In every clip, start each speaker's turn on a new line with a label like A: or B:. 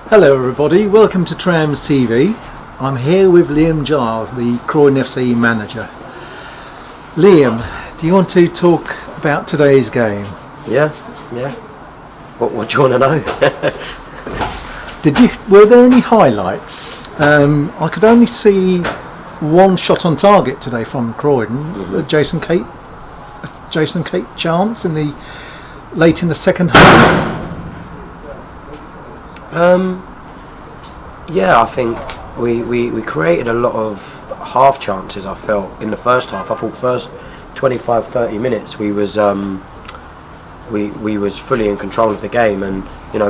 A: Hello everybody, welcome to Trams TV. I'm here with Giles, the Croydon FC Manager. Liam, do you want to talk about today's game?
B: Yeah. What do you want to know?
A: Were there any highlights? I could only see one shot on target today from Croydon, a Jason Kate chance late in the second half.
B: Yeah, I think we created a lot of half chances. I felt in the first half. I thought first 25-30 minutes we was fully in control of the game, and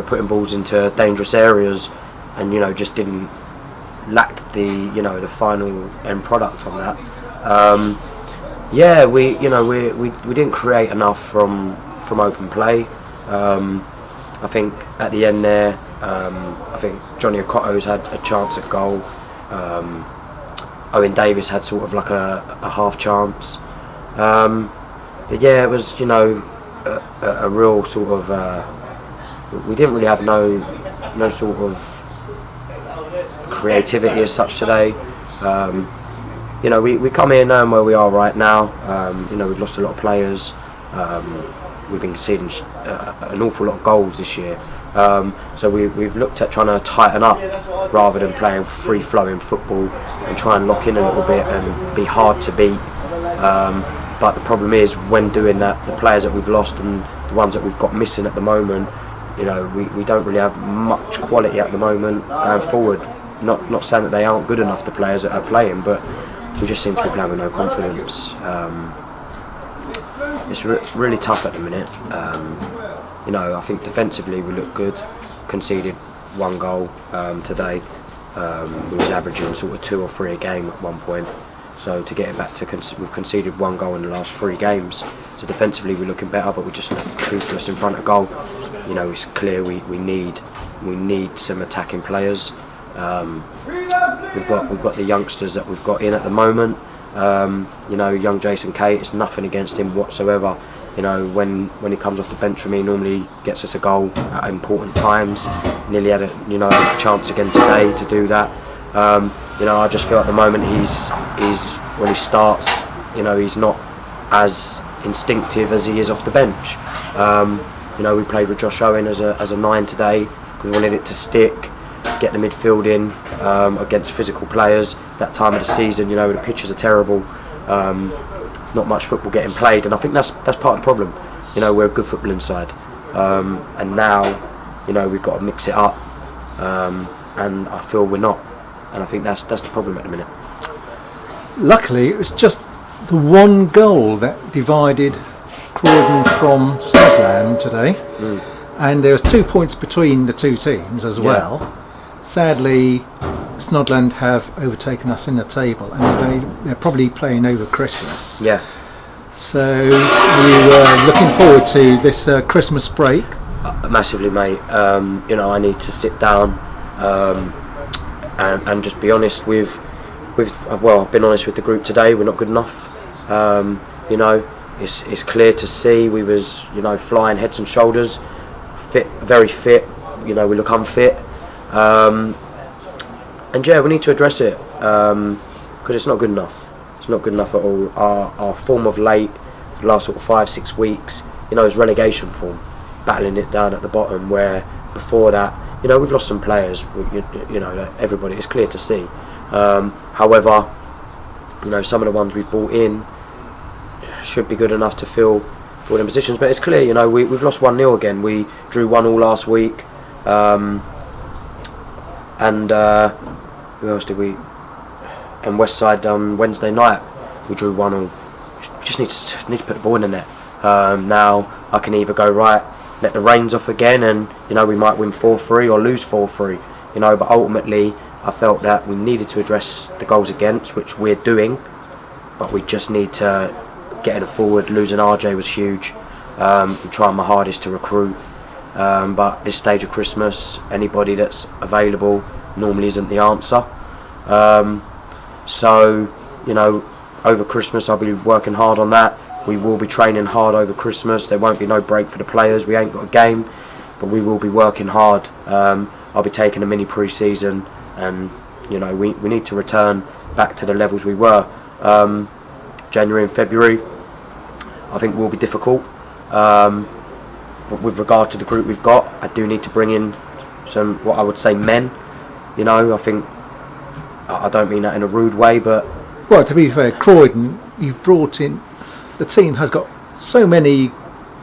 B: putting balls into dangerous areas, and just didn't lack the final end product on that. We didn't create enough from open play. I think at the end there, I think Johnny Okoto's had a chance at goal. Owen Davis had sort of like a half chance. But yeah, it was a real sort of. We didn't really have no sort of creativity as such today. We come here knowing where we are right now. We've lost a lot of players. We've been conceding an awful lot of goals this year. So we've looked at trying to tighten up rather than playing free-flowing football and try and lock in a little bit and be hard to beat. But the problem is, when doing that, the players that we've lost and the ones that we've got missing at the moment, we don't really have much quality at the moment going forward. Not saying that they aren't good enough, the players that are playing, but we just seem to be playing with no confidence. It's really tough at the minute. I think defensively we look good. Conceded one goal today. We was averaging sort of 2 or 3 a game at one point. So to get it back to we've conceded 1 goal in the last 3 games. So defensively we're looking better, but we're just toothless in front of goal. It's clear we need some attacking players. We've got the youngsters that we've got in at the moment. Young Jason Kate, it's nothing against him whatsoever. When he comes off the bench for me, normally gets us a goal at important times. Nearly had a chance again today to do that. I just feel at the moment he's when he starts, he's not as instinctive as he is off the bench. We played with Josh Owen as a 9 today. We wanted it to stick, get the midfield in against physical players. That time of the season, the pitches are terrible. Not much football getting played, and I think that's part of the problem. We're a good footballing side, and now we've got to mix it up, and I feel we're not, and I think that's the problem at the minute.
A: Luckily, it was just the one goal that divided Croydon from Snodland today, and there was 2 points between the two teams as well. Sadly, Snodland have overtaken us in the table, and they're probably playing over Christmas.
B: Yeah.
A: So we were looking forward to this Christmas break.
B: Massively, mate. I need to sit down and just be honest with. I've been honest with the group today. We're not good enough. It's clear to see we was flying heads and shoulders, fit, very fit. We look unfit. And we need to address it because it's not good enough. It's not good enough at all. Our form of late, the last sort of 5-6 weeks, is relegation form, battling it down at the bottom. Where before that, we've lost some players. Everybody, it's clear to see. However, some of the ones we've brought in should be good enough to fill them positions. But it's clear, we've lost 1-0 again. We drew 1-1 last week. And who else did we? And Westside on Wednesday night we drew 1-1. We just need to put the ball in the net. Now I can either go right, let the reins off again, and we might win 4-3 or lose 4-3. But ultimately I felt that we needed to address the goals against, which we're doing. But we just need to get it forward. Losing RJ was huge. I'm trying my hardest to recruit. But this stage of Christmas, anybody that's available normally isn't the answer. Over Christmas I'll be working hard on that. We will be training hard over Christmas. There won't be no break for the players. We ain't got a game, but we will be working hard. I'll be taking a mini pre-season, and you know, we need to return back to the levels we were. January and February, I think, will be difficult. But with regard to the group we've got, I do need to bring in some, what I would say, men. You know, I think, I don't mean that in a rude way, but...
A: Well, to be fair, Croydon, you've brought in, the team has got so many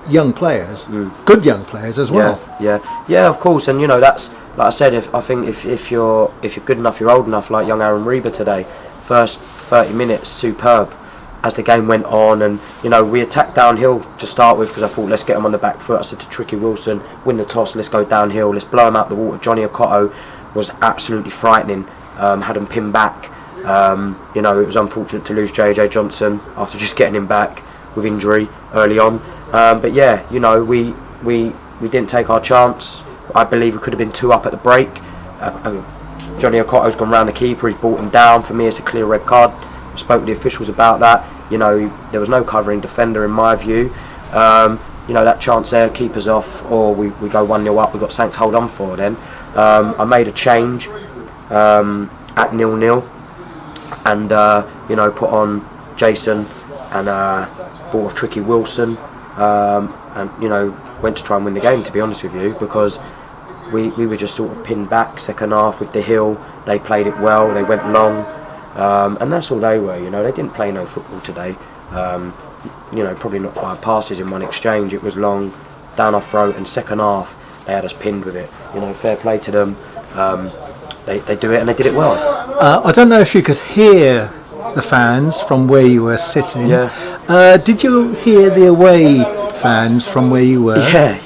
A: young players, good young players as well.
B: Yeah, of course, and you know, that's, like I said, if you're good enough, you're old enough, like young Aaron Reba today, first 30 minutes, superb. As the game went on, and you know, we attacked downhill to start with, because I thought, let's get them on the back foot. I said to Tricky Wilson, win the toss, let's go downhill, let's blow them out the water. Johnny Okoto was absolutely frightening, had them pinned back. You know, it was unfortunate to lose JJ Johnson after just getting him back with injury early on. But yeah, you know, we didn't take our chance. I believe we could have been 2 up at the break. Johnny Okoto's gone round the keeper, he's brought him down. For me, it's a clear red card. I spoke with the officials about that. You know, there was no covering defender in my view. You know, that chance there, keeper's off, or we go 1-0 up, we've got something to hold on for then. I made a change at 0-0, and you know, put on Jason and brought off Tricky Wilson, and you know, went to try and win the game, to be honest with you, because we were just sort of pinned back second half with the hill. They played it well, they went long, and that's all they were. You know, they didn't play no football today. You know, probably not 5 passes in one exchange. It was long, down our throat, and second half they had us pinned with it. You know, fair play to them. They do it, and they did it well.
A: I don't know if you could hear the fans from where you were sitting.
B: Yeah.
A: Did you hear the away fans from where you were?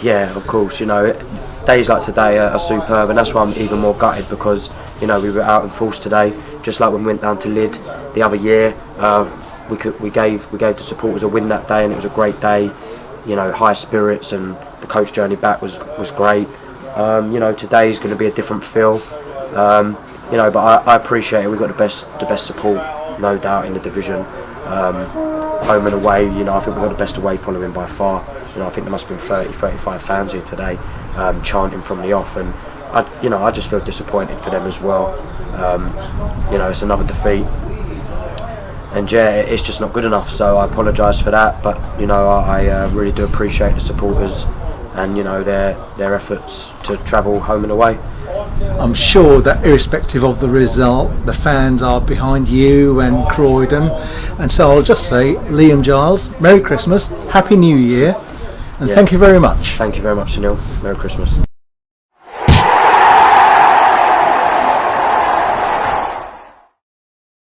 B: Yeah, of course. You know, days like today are superb, and that's why I'm even more gutted, because you know, we were out in force today, just like when we went down to Lyd the other year. We gave the supporters a win that day, and it was a great day. You know, high spirits, and the coach journey back was great. You know, today's going to be a different feel. You know, but I appreciate it. We've got the best support, no doubt, in the division. Home and away, you know, I think we've got the best away following by far. You know, I think there must have been 35 fans here today, chanting from the off, and I just feel disappointed for them as well. You know, it's another defeat, and yeah, it's just not good enough. So I apologise for that, but you know, I really do appreciate the supporters, and you know, their efforts to travel home and away.
A: I'm sure that irrespective of the result, the fans are behind you and Croydon, and so I'll just say, Liam Giles, Merry Christmas, Happy New Year, and thank you very much.
B: Thank you very much, Suniel. Merry Christmas.